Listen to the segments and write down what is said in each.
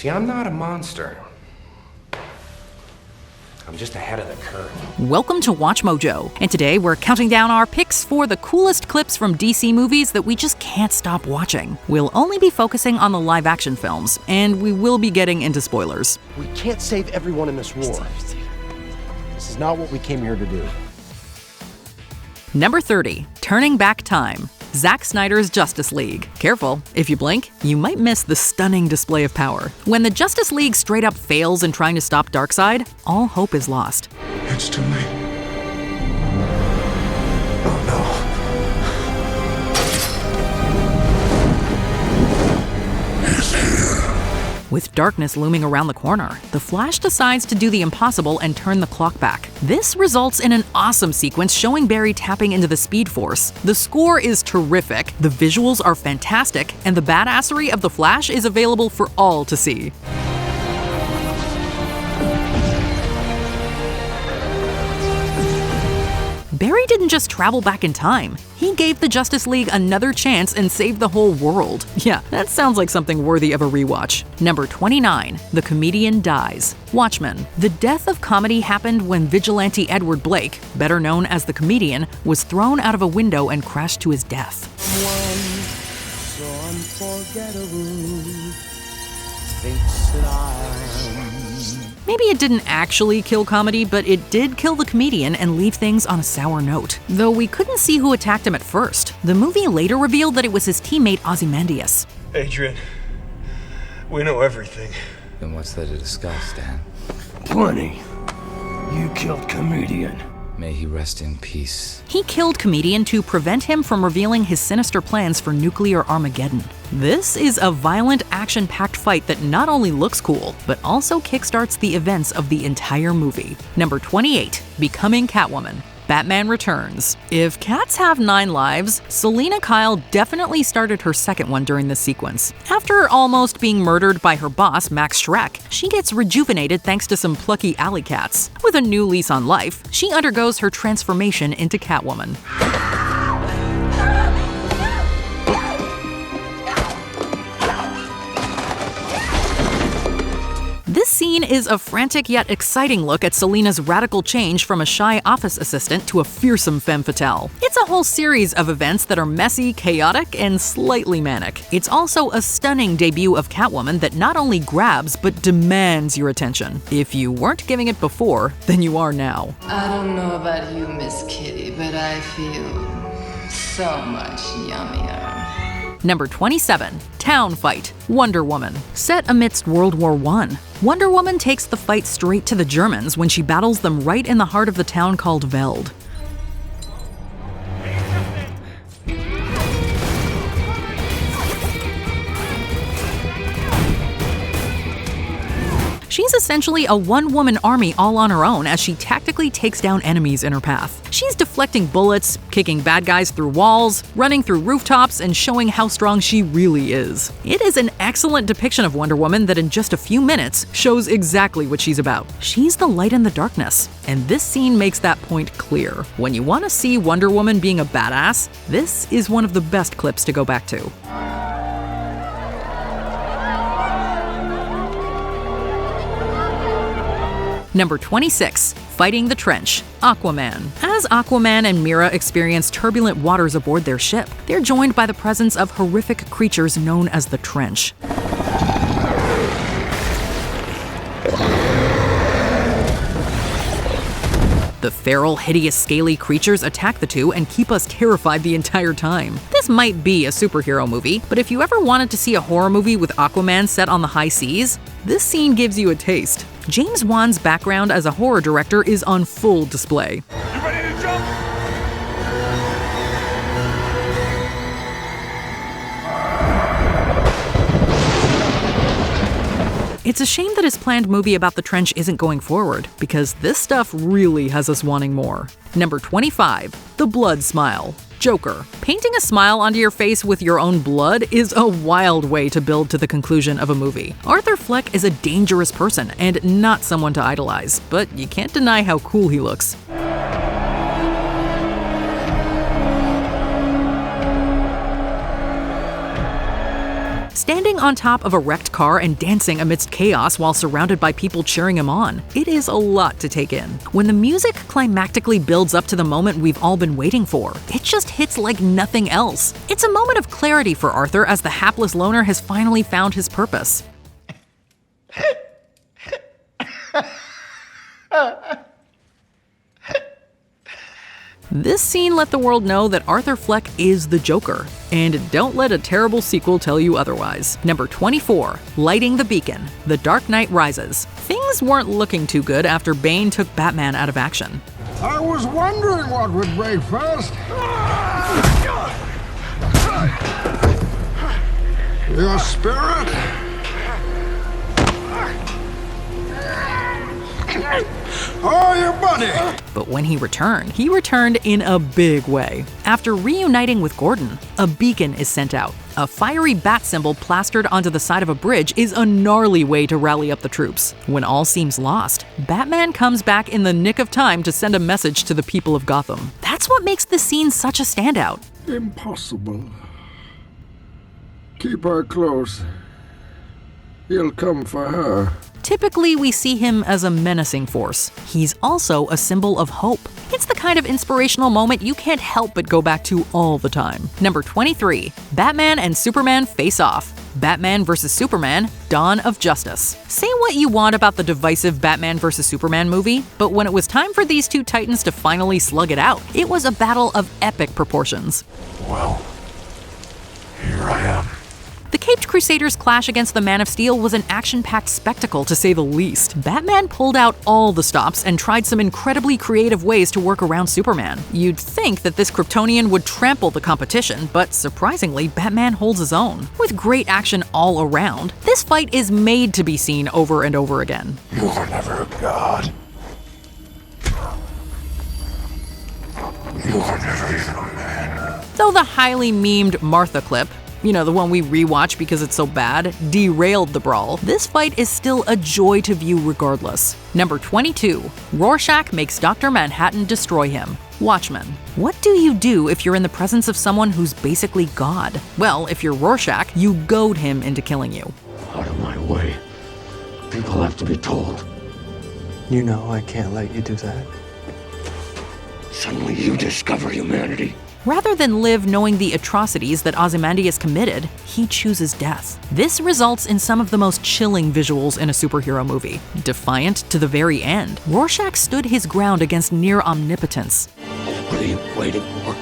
See, I'm not a monster. I'm just ahead of the curve. Welcome to Watch Mojo, and today we're counting down our picks for the coolest clips from DC movies that we just can't stop watching. We'll only be focusing on the live-action films, and we will be getting into spoilers. We can't save everyone in this war. This is not what we came here to do. Number 30, Turning Back Time. Zack Snyder's Justice League. Careful, if you blink, you might miss the stunning display of power. When the Justice League straight up fails in trying to stop Darkseid, all hope is lost. It's too late. Oh no. He's here. With darkness looming around the corner, the Flash decides to do the impossible and turn the clock back. This results in an awesome sequence showing Barry tapping into the Speed Force. The score is terrific, the visuals are fantastic, and the badassery of the Flash is available for all to see. Barry didn't just travel back in time. He gave the Justice League another chance and saved the whole world. Yeah, that sounds like something worthy of a rewatch. Number 29, The Comedian Dies. Watchmen. The death of comedy happened when vigilante Edward Blake, better known as the Comedian, was thrown out of a window and crashed to his death. So unforgettable, thinks that I am. Maybe it didn't actually kill comedy, but it did kill the comedian and leave things on a sour note. Though we couldn't see who attacked him at first. The movie later revealed that it was his teammate Ozymandias. Adrian, we know everything. Then what's there to discuss, Dan? Plenty. You killed Comedian. May he rest in peace. He killed Comedian to prevent him from revealing his sinister plans for nuclear Armageddon. This is a violent, action-packed fight that not only looks cool, but also kickstarts the events of the entire movie. Number 28, Becoming Catwoman. Batman Returns. If cats have 9 lives, Selina Kyle definitely started her second one during this sequence. After almost being murdered by her boss, Max Schreck, she gets rejuvenated thanks to some plucky alley cats. With a new lease on life, she undergoes her transformation into Catwoman. This scene is a frantic yet exciting look at Selina's radical change from a shy office assistant to a fearsome femme fatale. It's a whole series of events that are messy, chaotic, and slightly manic. It's also a stunning debut of Catwoman that not only grabs, but demands your attention. If you weren't giving it before, then you are now. I don't know about you, Miss Kitty, but I feel so much yummier. Number 27, Town Fight. Wonder Woman. Set amidst World War I, Wonder Woman takes the fight straight to the Germans when she battles them right in the heart of the town called Veld. She's essentially a one-woman army all on her own as she tactically takes down enemies in her path. She's deflecting bullets, kicking bad guys through walls, running through rooftops, and showing how strong she really is. It is an excellent depiction of Wonder Woman that in just a few minutes shows exactly what she's about. She's the light in the darkness, and this scene makes that point clear. When you want to see Wonder Woman being a badass, this is one of the best clips to go back to. Number 26, Fighting the Trench. Aquaman. As Aquaman and Mera experience turbulent waters aboard their ship, they're joined by the presence of horrific creatures known as the Trench. The feral, hideous, scaly creatures attack the two and keep us terrified the entire time. This might be a superhero movie, but if you ever wanted to see a horror movie with Aquaman set on the high seas, this scene gives you a taste. James Wan's background as a horror director is on full display. You ready to jump? It's a shame that his planned movie about the trench isn't going forward, because this stuff really has us wanting more. Number 25, The Blood Smile. Joker. Painting a smile onto your face with your own blood is a wild way to build to the conclusion of a movie. Arthur Fleck is a dangerous person and not someone to idolize, but you can't deny how cool he looks. Standing on top of a wrecked car and dancing amidst chaos while surrounded by people cheering him on. It is a lot to take in. When the music climactically builds up to the moment we've all been waiting for, it just hits like nothing else. It's a moment of clarity for Arthur as the hapless loner has finally found his purpose. This scene let the world know that Arthur Fleck is the Joker. And don't let a terrible sequel tell you otherwise. Number 24, Lighting the Beacon, The Dark Knight Rises. Things weren't looking too good after Bane took Batman out of action. I was wondering what would break first. Your spirit? Oh, your buddy! But when he returned in a big way. After reuniting with Gordon, a beacon is sent out. A fiery bat symbol plastered onto the side of a bridge is a gnarly way to rally up the troops. When all seems lost, Batman comes back in the nick of time to send a message to the people of Gotham. That's what makes this scene such a standout. Impossible. Keep her close. He'll come for her. Typically, we see him as a menacing force. He's also a symbol of hope. It's the kind of inspirational moment you can't help but go back to all the time. Number 23, Batman and Superman Face Off. Batman vs. Superman, Dawn of Justice. Say what you want about the divisive Batman vs. Superman movie, but when it was time for these two titans to finally slug it out, it was a battle of epic proportions. Well, here I am. The Caped Crusaders' clash against the Man of Steel was an action-packed spectacle, to say the least. Batman pulled out all the stops and tried some incredibly creative ways to work around Superman. You'd think that this Kryptonian would trample the competition, but surprisingly, Batman holds his own. With great action all around, this fight is made to be seen over and over again. You were never a god. You were never even a man. Though the highly memed Martha clip, the one we rewatch because it's so bad, derailed the brawl, this fight is still a joy to view regardless. Number 22, Rorschach makes Dr. Manhattan destroy him. Watchmen. What do you do if you're in the presence of someone who's basically God? Well, if you're Rorschach, you goad him into killing you. Out of my way. People have to be told. You know I can't let you do that. Suddenly you discover humanity. Rather than live knowing the atrocities that Ozymandias committed, he chooses death. This results in some of the most chilling visuals in a superhero movie. Defiant to the very end, Rorschach stood his ground against near omnipotence. What are you waiting for?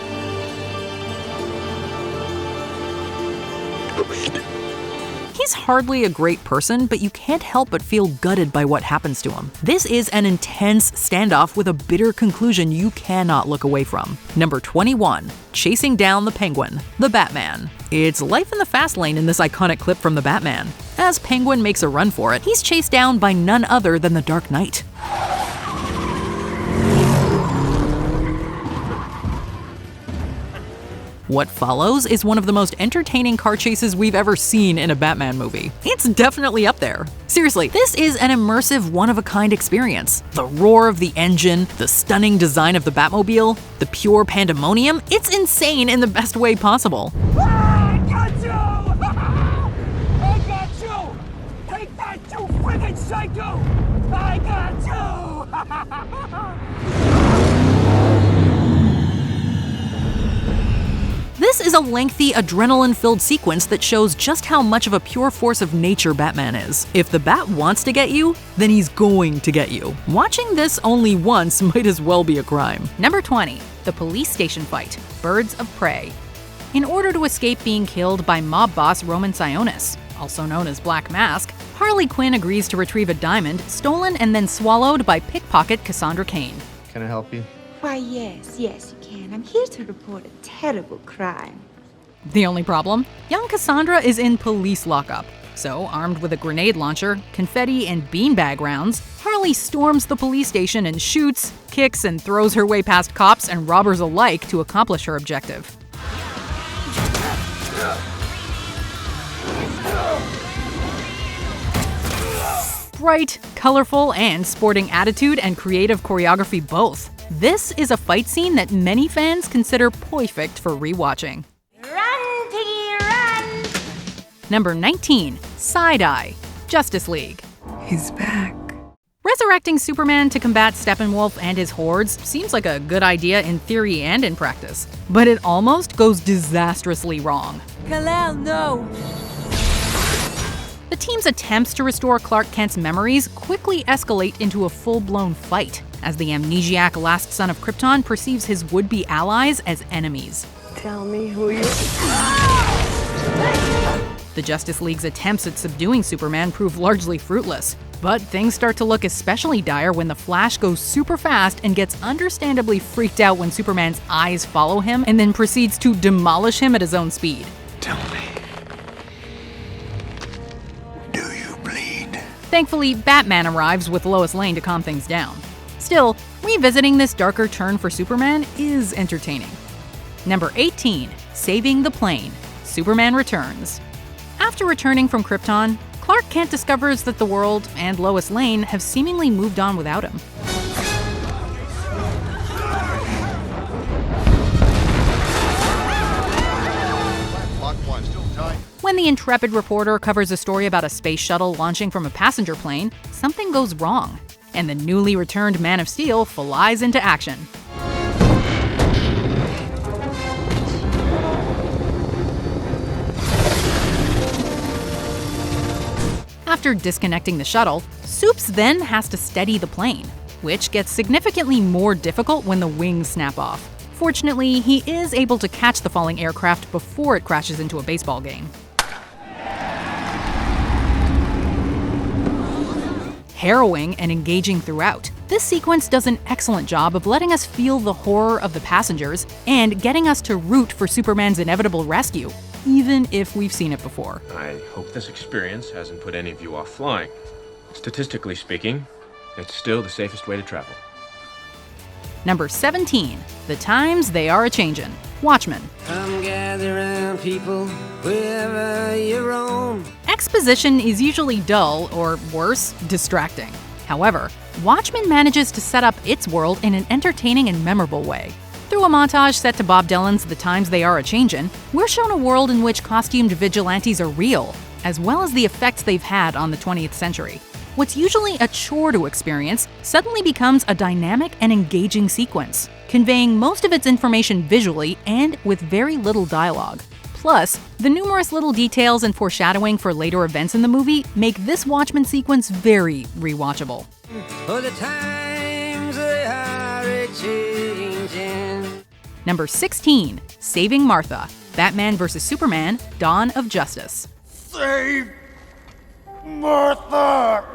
He's hardly a great person, but you can't help but feel gutted by what happens to him. This is an intense standoff with a bitter conclusion you cannot look away from. Number 21, Chasing Down the Penguin, the Batman. It's life in the fast lane in this iconic clip from the Batman. As Penguin makes a run for it, he's chased down by none other than the Dark Knight. What follows is one of the most entertaining car chases we've ever seen in a Batman movie. It's definitely up there. Seriously, this is an immersive, one-of-a-kind experience. The roar of the engine, the stunning design of the Batmobile, the pure pandemonium, it's insane in the best way possible. I got you! I got you! Take that, you friggin' psycho! I got you! This is a lengthy, adrenaline-filled sequence that shows just how much of a pure force of nature Batman is. If the Bat wants to get you, then he's going to get you. Watching this only once might as well be a crime. Number 20, the police station fight, Birds of Prey. In order to escape being killed by mob boss Roman Sionis, also known as Black Mask, Harley Quinn agrees to retrieve a diamond stolen and then swallowed by pickpocket Cassandra Cain. Can I help you? Why, yes, you can. I'm here to report a terrible crime. The only problem? Young Cassandra is in police lockup. So, armed with a grenade launcher, confetti, and beanbag rounds, Harley storms the police station and shoots, kicks, and throws her way past cops and robbers alike to accomplish her objective. Bright, colorful, and sporting attitude and creative choreography both. This is a fight scene that many fans consider perfect for rewatching. Run, piggy, run! Number 19. Side-Eye, Justice League. He's back. Resurrecting Superman to combat Steppenwolf and his hordes seems like a good idea in theory and in practice, but it almost goes disastrously wrong. Kal-El, no! The team's attempts to restore Clark Kent's memories quickly escalate into a full-blown fight, as the amnesiac last son of Krypton perceives his would-be allies as enemies. Tell me who you... The Justice League's attempts at subduing Superman prove largely fruitless, but things start to look especially dire when the Flash goes super fast and gets understandably freaked out when Superman's eyes follow him and then proceeds to demolish him at his own speed. Tell me. Do you bleed? Thankfully, Batman arrives with Lois Lane to calm things down. Still, revisiting this darker turn for Superman is entertaining. Number 18. Saving the Plane, Superman Returns. After returning from Krypton, Clark Kent discovers that the world and Lois Lane have seemingly moved on without him. When the intrepid reporter covers a story about a space shuttle launching from a passenger plane, something goes wrong, and the newly returned Man of Steel flies into action. After disconnecting the shuttle, Supes then has to steady the plane, which gets significantly more difficult when the wings snap off. Fortunately, he is able to catch the falling aircraft before it crashes into a baseball game. Harrowing and engaging throughout, this sequence does an excellent job of letting us feel the horror of the passengers and getting us to root for Superman's inevitable rescue, even if we've seen it before. I hope this experience hasn't put any of you off flying. Statistically speaking, it's still the safest way to travel. Number 17. The Times They Are A-Changin', Watchmen. Come gather round, people, wherever you roam. Exposition is usually dull, or worse, distracting. However, Watchmen manages to set up its world in an entertaining and memorable way. Through a montage set to Bob Dylan's The Times They Are A-Changin', we're shown a world in which costumed vigilantes are real, as well as the effects they've had on the 20th century. What's usually a chore to experience suddenly becomes a dynamic and engaging sequence, conveying most of its information visually and with very little dialogue. Plus, the numerous little details and foreshadowing for later events in the movie make this Watchmen sequence very rewatchable. Oh, the times they are a-changin'. Number 16. Saving Martha, Batman vs. Superman, Dawn of Justice. Save Martha!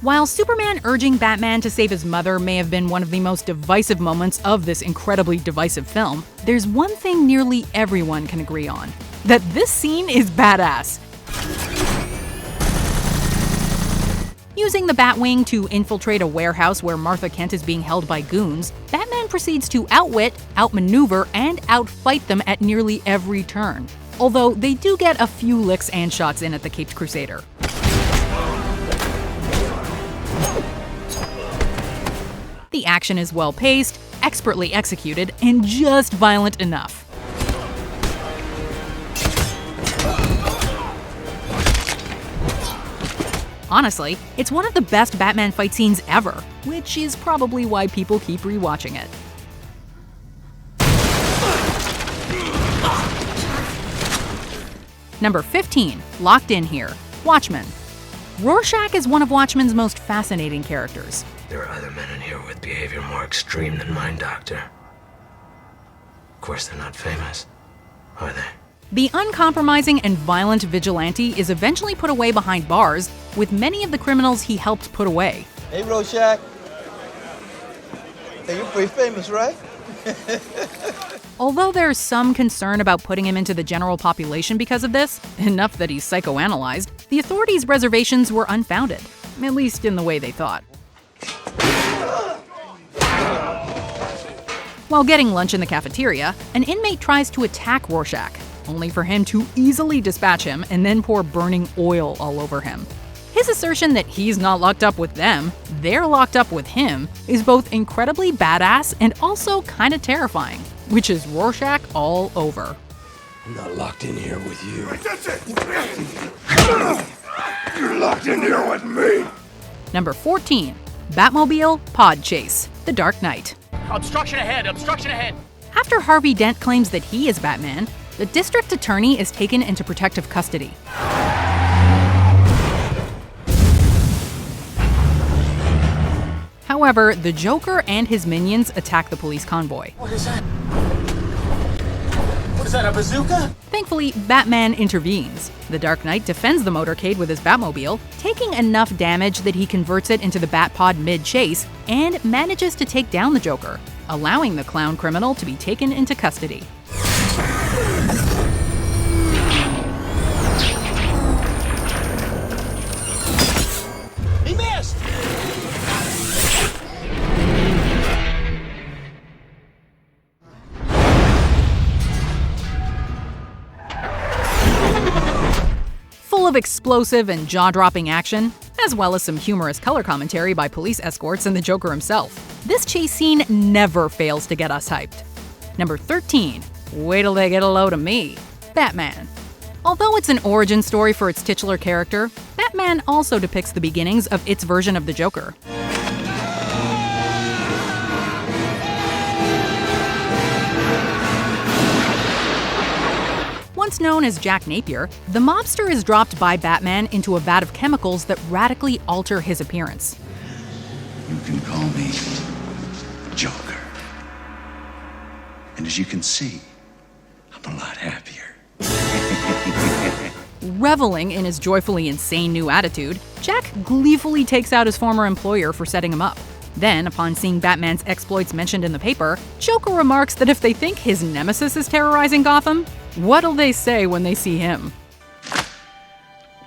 While Superman urging Batman to save his mother may have been one of the most divisive moments of this incredibly divisive film, there's one thing nearly everyone can agree on: that this scene is badass. Using the Batwing to infiltrate a warehouse where Martha Kent is being held by goons, Batman proceeds to outwit, outmaneuver, and outfight them at nearly every turn. Although they do get a few licks and shots in at the Caped Crusader. The action is well-paced, expertly executed, and just violent enough. Honestly, it's one of the best Batman fight scenes ever, which is probably why people keep rewatching it. Number 15. Locked in here, Watchmen. Rorschach is one of Watchmen's most fascinating characters. There are other men in here with behavior more extreme than mine, Doctor. Of course, they're not famous, are they? The uncompromising and violent vigilante is eventually put away behind bars, with many of the criminals he helped put away. Hey, Rorschach. Hey, you're pretty famous, right? Although there's some concern about putting him into the general population because of this, enough that he's psychoanalyzed, the authorities' reservations were unfounded, at least in the way they thought. While getting lunch in the cafeteria, an inmate tries to attack Rorschach, only for him to easily dispatch him and then pour burning oil all over him. His assertion that he's not locked up with them, they're locked up with him, is both incredibly badass and also kinda terrifying, which is Rorschach all over. I'm not locked in here with you. That's it! You're locked in here with me! Number 14. Batmobile Pod Chase, The Dark Knight. Obstruction ahead! Obstruction ahead! After Harvey Dent claims that he is Batman, the district attorney is taken into protective custody. However, the Joker and his minions attack the police convoy. What is that? What is that, a bazooka? Thankfully, Batman intervenes. The Dark Knight defends the motorcade with his Batmobile, taking enough damage that he converts it into the Batpod mid-chase and manages to take down the Joker, allowing the clown criminal to be taken into custody. He missed! Full of explosive and jaw-dropping action, as well as some humorous color commentary by police escorts and the Joker himself, this chase scene never fails to get us hyped. Number 13. Wait till they get a load of me. Batman. Although it's an origin story for its titular character, Batman also depicts the beginnings of its version of the Joker. Once known as Jack Napier, the mobster is dropped by Batman into a vat of chemicals that radically alter his appearance. You can call me Joker. And as you can see, I'm a lot happier. Reveling in his joyfully insane new attitude, Jack gleefully takes out his former employer for setting him up. Then, upon seeing Batman's exploits mentioned in the paper, Joker remarks that if they think his nemesis is terrorizing Gotham, what'll they say when they see him?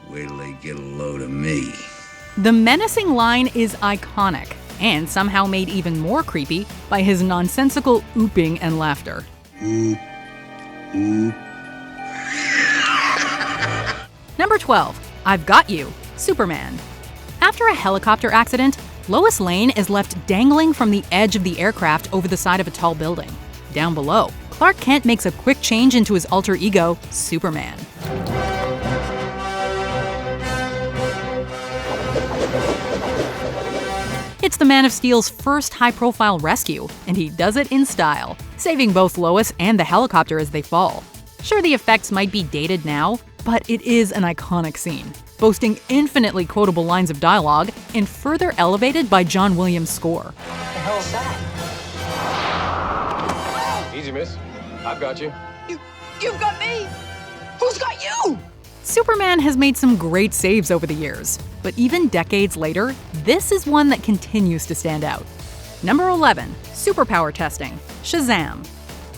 Wait till they get a load of me. The menacing line is iconic, and somehow made even more creepy by his nonsensical ooping and laughter. Oop. Oop. Number 12. I've Got You, Superman. After a helicopter accident, Lois Lane is left dangling from the edge of the aircraft over the side of a tall building. Down below, Clark Kent makes a quick change into his alter ego, Superman. It's the Man of Steel's first high-profile rescue, and he does it in style, saving both Lois and the helicopter as they fall. Sure, the effects might be dated now, but it is an iconic scene, boasting infinitely quotable lines of dialogue and further elevated by John Williams' score. What the hell is that? Easy, miss. I've got you. You've got me! Who's got you? Superman has made some great saves over the years, but even decades later, this is one that continues to stand out. Number 11. Superpower testing, Shazam.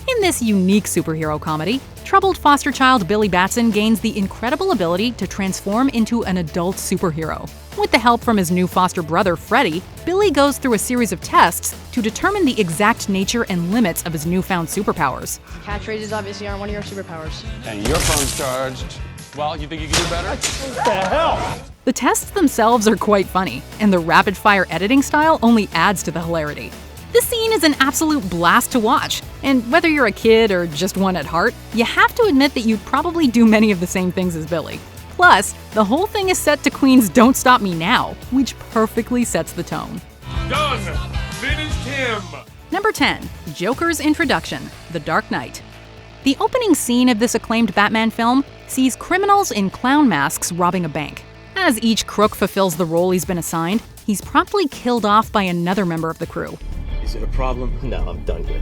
In this unique superhero comedy, troubled foster child Billy Batson gains the incredible ability to transform into an adult superhero. With the help from his new foster brother, Freddy, Billy goes through a series of tests to determine the exact nature and limits of his newfound superpowers. Catch raises obviously aren't one of your superpowers. And your phone's charged. Well, you think you can do better? What the hell? The tests themselves are quite funny, and the rapid-fire editing style only adds to the hilarity. This scene is an absolute blast to watch, and whether you're a kid or just one at heart, you have to admit that you'd probably do many of the same things as Billy. Plus, the whole thing is set to Queen's Don't Stop Me Now, which perfectly sets the tone. Done! Finished him! Number 10. Joker's introduction, The Dark Knight. The opening scene of this acclaimed Batman film sees criminals in clown masks robbing a bank. As each crook fulfills the role he's been assigned, he's promptly killed off by another member of the crew. Is it a problem? No, I'm done here.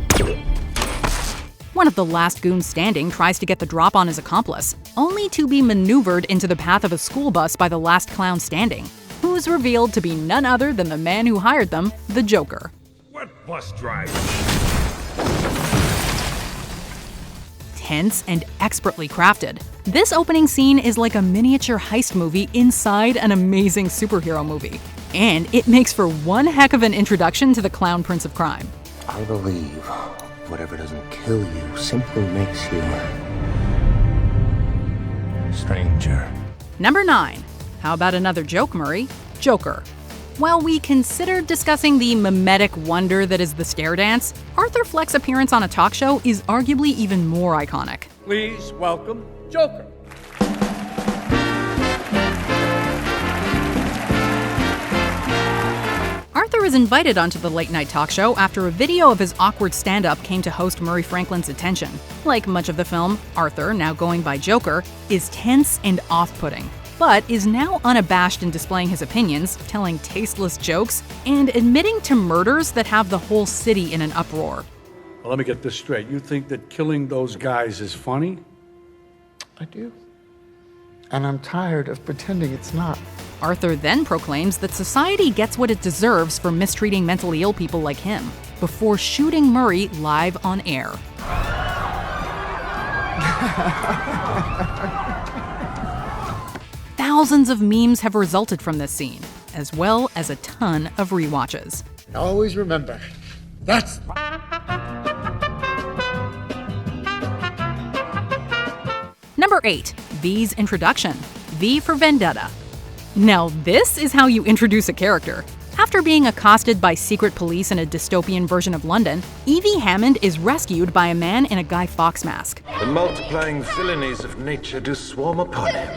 One of the last goons standing tries to get the drop on his accomplice, only to be maneuvered into the path of a school bus by the last clown standing, who's revealed to be none other than the man who hired them, the Joker. What bus driver? Tense and expertly crafted, this opening scene is like a miniature heist movie inside an amazing superhero movie. And it makes for one heck of an introduction to the Clown Prince of Crime. I believe whatever doesn't kill you simply makes you stranger. Number 9. How about another joke, Murray? Joker. While we considered discussing the mimetic wonder that is the stare dance, Arthur Fleck's appearance on a talk show is arguably even more iconic. Please welcome Joker. Arthur is invited onto the late-night talk show after a video of his awkward stand-up came to host Murray Franklin's attention. Like much of the film, Arthur, now going by Joker, is tense and off-putting, but is now unabashed in displaying his opinions, telling tasteless jokes, and admitting to murders that have the whole city in an uproar. Well, let me get this straight. You think that killing those guys is funny? I do. And I'm tired of pretending it's not. Arthur then proclaims that society gets what it deserves for mistreating mentally ill people like him, before shooting Murray live on air. Thousands of memes have resulted from this scene, as well as a ton of rewatches. Always remember, that's... Number 8. V's introduction. V for Vendetta. Now this is how you introduce a character. After being accosted by secret police in a dystopian version of London, Evie Hammond is rescued by a man in a Guy Fawkes mask. The multiplying villainies of nature do swarm upon him.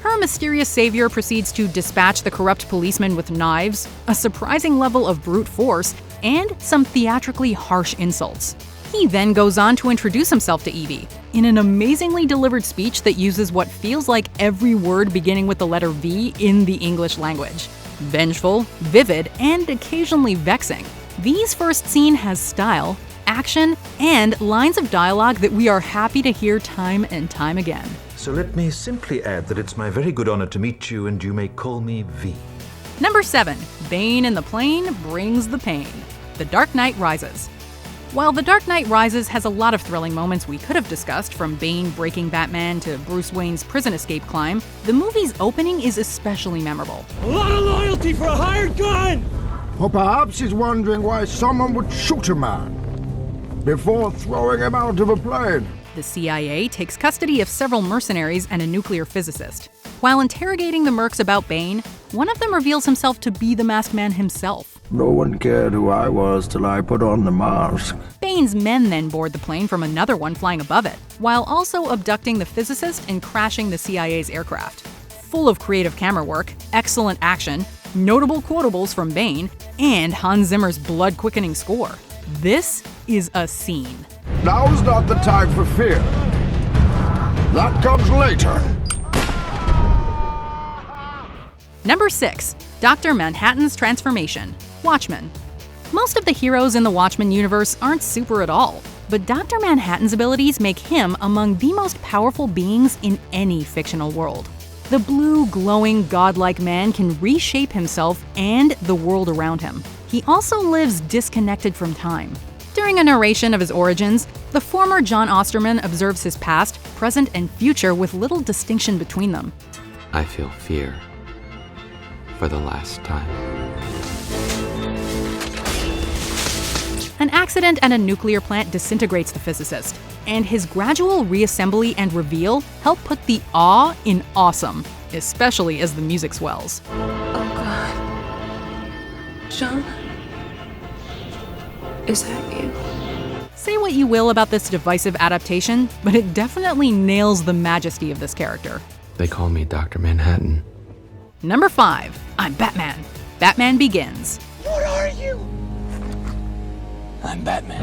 Her mysterious savior proceeds to dispatch the corrupt policeman with knives, a surprising level of brute force, and some theatrically harsh insults. He then goes on to introduce himself to Evie in an amazingly delivered speech that uses what feels like every word beginning with the letter V in the English language. Vengeful, vivid, and occasionally vexing, V's first scene has style, action, and lines of dialogue that we are happy to hear time and time again. So let me simply add that it's my very good honor to meet you, and you may call me V. Number 7. Bane in the plane brings the pain. The Dark Knight Rises. While The Dark Knight Rises has a lot of thrilling moments we could have discussed, from Bane breaking Batman to Bruce Wayne's prison escape climb, the movie's opening is especially memorable. A lot of loyalty for a hired gun! Or perhaps he's wondering why someone would shoot a man before throwing him out of a plane. The CIA takes custody of several mercenaries and a nuclear physicist. While interrogating the mercs about Bane, one of them reveals himself to be the Masked Man himself. No one cared who I was till I put on the mask. Bane's men then board the plane from another one flying above it, while also abducting the physicist and crashing the CIA's aircraft. Full of creative camera work, excellent action, notable quotables from Bane, and Hans Zimmer's blood-quickening score. This is a scene. Now's not the time for fear. That comes later. Number 6. Dr. Manhattan's transformation. Watchmen. Most of the heroes in the Watchmen universe aren't super at all, but Dr. Manhattan's abilities make him among the most powerful beings in any fictional world. The blue, glowing, godlike man can reshape himself and the world around him. He also lives disconnected from time. During a narration of his origins, the former John Osterman observes his past, present, and future with little distinction between them. I feel fear for the last time. An accident at a nuclear plant disintegrates the physicist, and his gradual reassembly and reveal help put the awe in awesome, especially as the music swells. Oh God. John? Is that you? Say what you will about this divisive adaptation, but it definitely nails the majesty of this character. They call me Dr. Manhattan. Number 5. I'm Batman. Batman Begins. What are you? I'm Batman.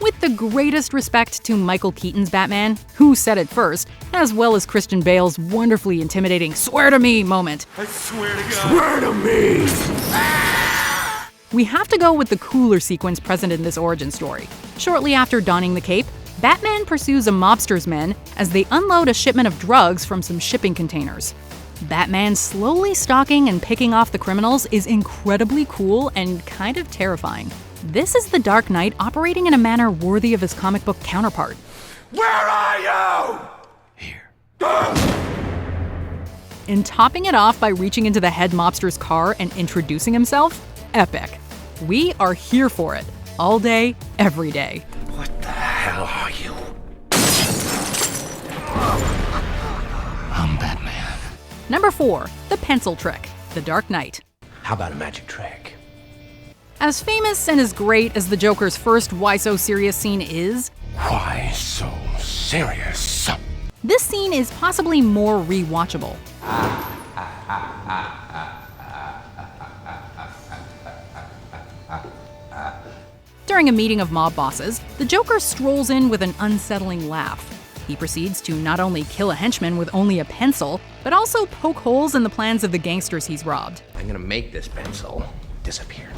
With the greatest respect to Michael Keaton's Batman, who said it first, as well as Christian Bale's wonderfully intimidating "swear to me" moment. I swear to God. Swear to me! We have to go with the cooler sequence present in this origin story. Shortly after donning the cape, Batman pursues a mobster's men as they unload a shipment of drugs from some shipping containers. Batman slowly stalking and picking off the criminals is incredibly cool and kind of terrifying. This is the Dark Knight operating in a manner worthy of his comic book counterpart. Where are you? Here. And topping it off by reaching into the head mobster's car and introducing himself? Epic. We are here for it. All day, every day. What the hell are you? I'm Batman. Number 4. The Pencil Trick. The Dark Knight. How about a magic trick? As famous and as great as the Joker's first why so serious scene is, Why so serious? This scene is possibly more rewatchable. During a meeting of mob bosses, the Joker strolls in with an unsettling laugh. He proceeds to not only kill a henchman with only a pencil, but also poke holes in the plans of the gangsters he's robbed. I'm gonna make this pencil disappear.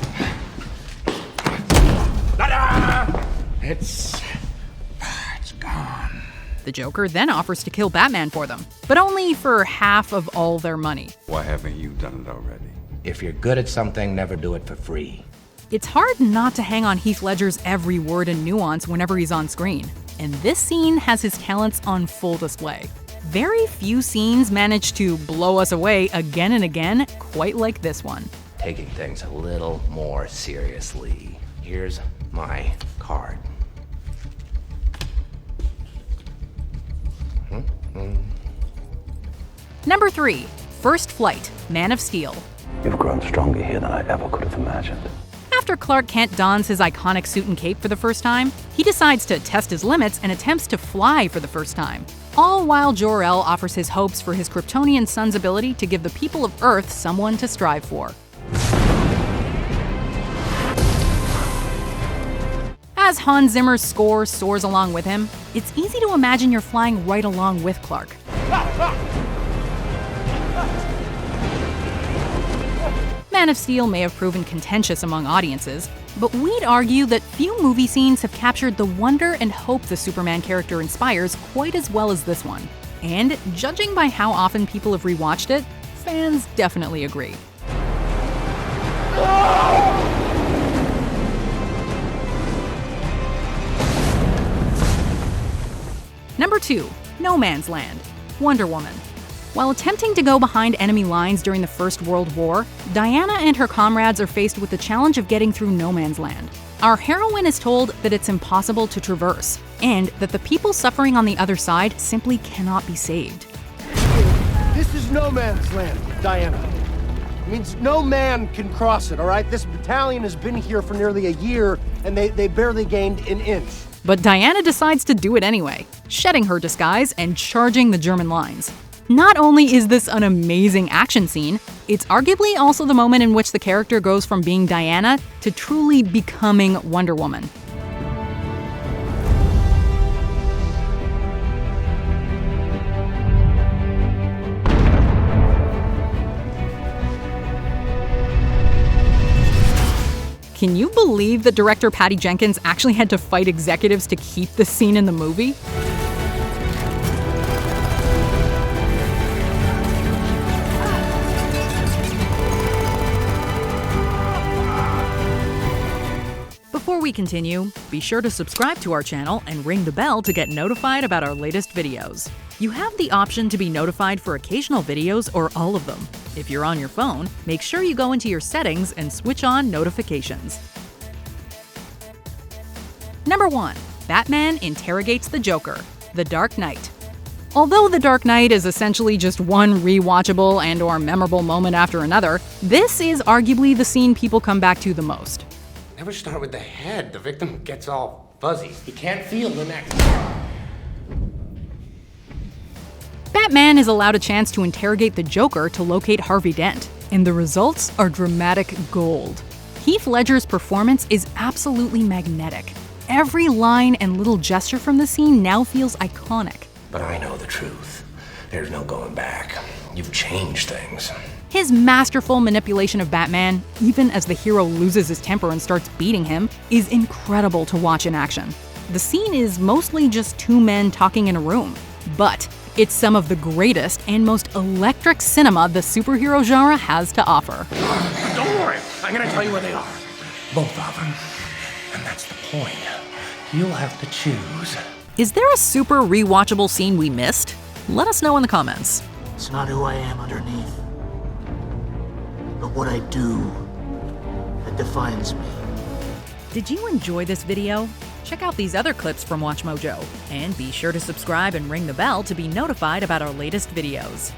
It's gone. The Joker then offers to kill Batman for them, but only for half of all their money. Why haven't you done it already? If you're good at something, never do it for free. It's hard not to hang on Heath Ledger's every word and nuance whenever he's on screen, and this scene has his talents on full display. Very few scenes manage to blow us away again and again, quite like this one. Taking things a little more seriously. Here's my card. Number 3. First Flight, Man of Steel. You've grown stronger here than I ever could have imagined. After Clark Kent dons his iconic suit and cape for the first time, he decides to test his limits and attempts to fly for the first time. All while Jor-El offers his hopes for his Kryptonian son's ability to give the people of Earth someone to strive for. As Hans Zimmer's score soars along with him, it's easy to imagine you're flying right along with Clark. Man of Steel may have proven contentious among audiences, but we'd argue that few movie scenes have captured the wonder and hope the Superman character inspires quite as well as this one. And judging by how often people have rewatched it, fans definitely agree. Number 2. No Man's Land, Wonder Woman. While attempting to go behind enemy lines during the First World War, Diana and her comrades are faced with the challenge of getting through no man's land. Our heroine is told that it's impossible to traverse, and that the people suffering on the other side simply cannot be saved. This is no man's land, Diana. It means no man can cross it, all right? This battalion has been here for nearly a year, and they barely gained an inch. But Diana decides to do it anyway, shedding her disguise and charging the German lines. Not only is this an amazing action scene, it's arguably also the moment in which the character goes from being Diana to truly becoming Wonder Woman. Can you believe that director Patty Jenkins actually had to fight executives to keep this scene in the movie? Before we continue, be sure to subscribe to our channel and ring the bell to get notified about our latest videos. You have the option to be notified for occasional videos or all of them. If you're on your phone, make sure you go into your settings and switch on notifications. Number 1. Batman Interrogates the Joker, The Dark Knight. Although The Dark Knight is essentially just one rewatchable and/or memorable moment after another, this is arguably the scene people come back to the most. Never start with the head. The victim gets all fuzzy. He can't feel the neck. Batman is allowed a chance to interrogate the Joker to locate Harvey Dent, and the results are dramatic gold. Heath Ledger's performance is absolutely magnetic. Every line and little gesture from the scene now feels iconic. But I know the truth. There's no going back. You've changed things. His masterful manipulation of Batman, even as the hero loses his temper and starts beating him, is incredible to watch in action. The scene is mostly just two men talking in a room, but it's some of the greatest and most electric cinema the superhero genre has to offer. Don't worry, I'm gonna tell you where they are. Both of them. And that's the point. You'll have to choose. Is there a super rewatchable scene we missed? Let us know in the comments. It's not who I am underneath, but what I do that defines me. Did you enjoy this video? Check out these other clips from WatchMojo, and be sure to subscribe and ring the bell to be notified about our latest videos.